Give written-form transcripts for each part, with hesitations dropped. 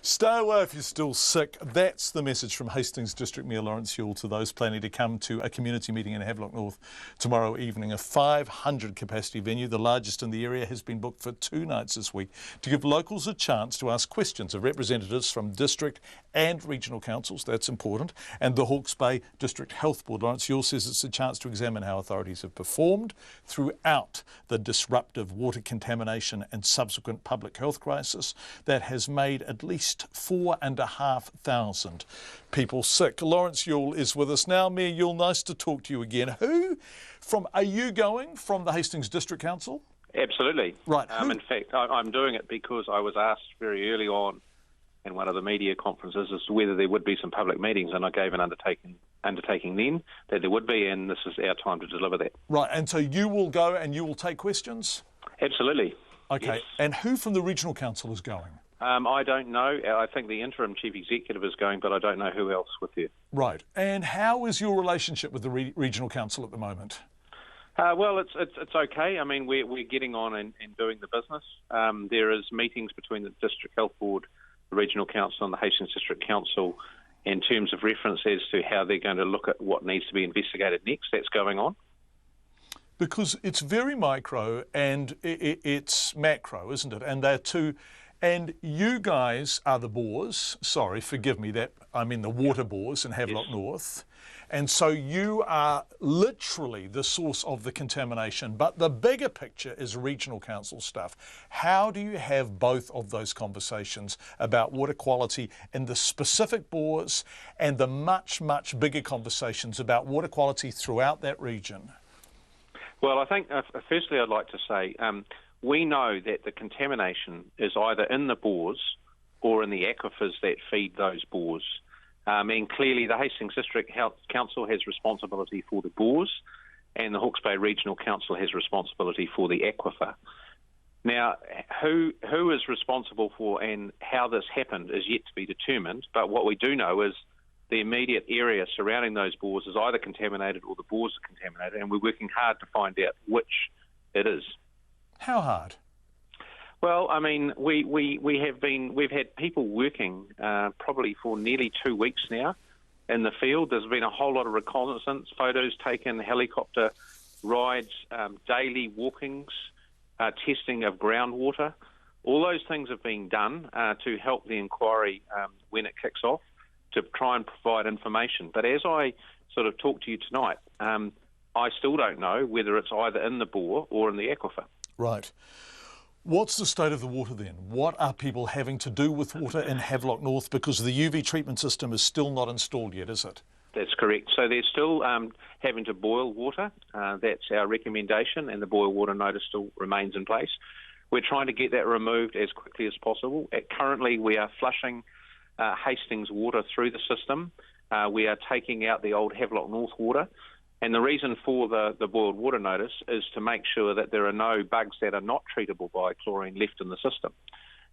Stay away if you're still sick. That's the message from Hastings District Mayor Lawrence Yule to those planning to come to a community meeting in Havelock North tomorrow evening. A 500 capacity venue, the largest in the area, has been booked for 2 nights this week to give locals a chance to ask questions of representatives from district and regional councils. That's important. And the Hawke's Bay District Health Board. Lawrence Yule says it's a chance to examine how authorities have performed throughout the disruptive water contamination and subsequent public health crisis that has made at least 4,500 people sick. Lawrence Yule is with us now. Mayor Yule, nice to talk to you again. Are you going from the Hastings District Council? Absolutely. Right. In fact, I'm doing it because I was asked very early on in one of the media conferences as to whether there would be some public meetings, and I gave an undertaking then that there would be, and this is our time to deliver that. Right, and so you will go and you will take questions? Absolutely. Okay, yes. And who from the regional council is going? I don't know. I think the interim chief executive is going, but I don't know who else with you. Right, and how is your relationship with the regional council at the moment? Well, it's okay. I mean, we're getting on and doing the business. There is meetings between the District Health Board, the Regional Council and the Hastings District Council in terms of reference as to how they're going to look at what needs to be investigated next. That's going on. Because it's very micro and it's macro, isn't it? And they're two. And you guys are the bores. Sorry, forgive me, that I mean the water bores in Havelock Yes. North. And so you are literally the source of the contamination. But the bigger picture is regional council stuff. How do you have both of those conversations about water quality in the specific bores and the much, much bigger conversations about water quality throughout that region? Well, I think, firstly, I'd like to say we know that the contamination is either in the bores or in the aquifers that feed those bores. And clearly the Hastings District Health Council has responsibility for the bores, and the Hawke's Bay Regional Council has responsibility for the aquifer. Now, who is responsible for and how this happened is yet to be determined, but what we do know is the immediate area surrounding those bores is either contaminated or the bores are contaminated, and we're working hard to find out which it is. How hard? Well, I mean, we've had people working probably for nearly 2 weeks now in the field. There's been a whole lot of reconnaissance, photos taken, helicopter rides, daily walkings, testing of groundwater. All those things have been done to help the inquiry when it kicks off, to try and provide information. But as I sort of talk to you tonight, I still don't know whether it's either in the bore or in the aquifer. Right. What's the state of the water then? What are people having to do with water in Havelock North? Because the UV treatment system is still not installed yet, is it? That's correct. So they're still having to boil water. That's our recommendation, and the boil water notice still remains in place. We're trying to get that removed as quickly as possible. Currently, we are flushing Hastings water through the system. We are taking out the old Havelock North water. And the reason for the boiled water notice is to make sure that there are no bugs that are not treatable by chlorine left in the system.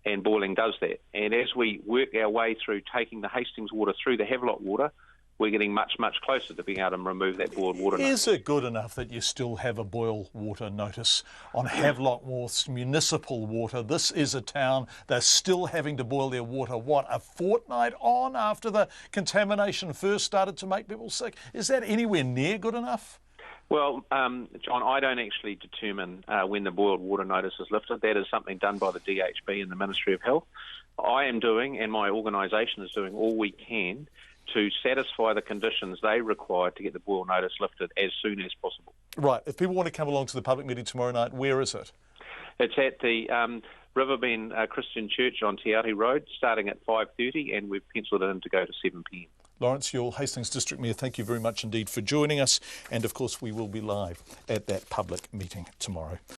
And boiling does that. And as we work our way through taking the Hastings water through the Havelock water, we're getting much, much closer to being able to remove that boiled water notice. Is it good enough that you still have a boil water notice on Havelock North's municipal water? This is a town that's still having to boil their water, what, a fortnight on after the contamination first started to make people sick? Is that anywhere near good enough? Well, John, I don't actually determine when the boiled water notice is lifted. That is something done by the DHB and the Ministry of Health. I am doing, and my organisation is doing, all we can to satisfy the conditions they require to get the boil notice lifted as soon as possible. Right. If people want to come along to the public meeting tomorrow night, where is it? It's at the Riverbend Christian Church on Te Aute Road, starting at 5:30, and we've penciled it in to go to 7 p.m. Lawrence Yule, Hastings District Mayor, thank you very much indeed for joining us. And of course, we will be live at that public meeting tomorrow.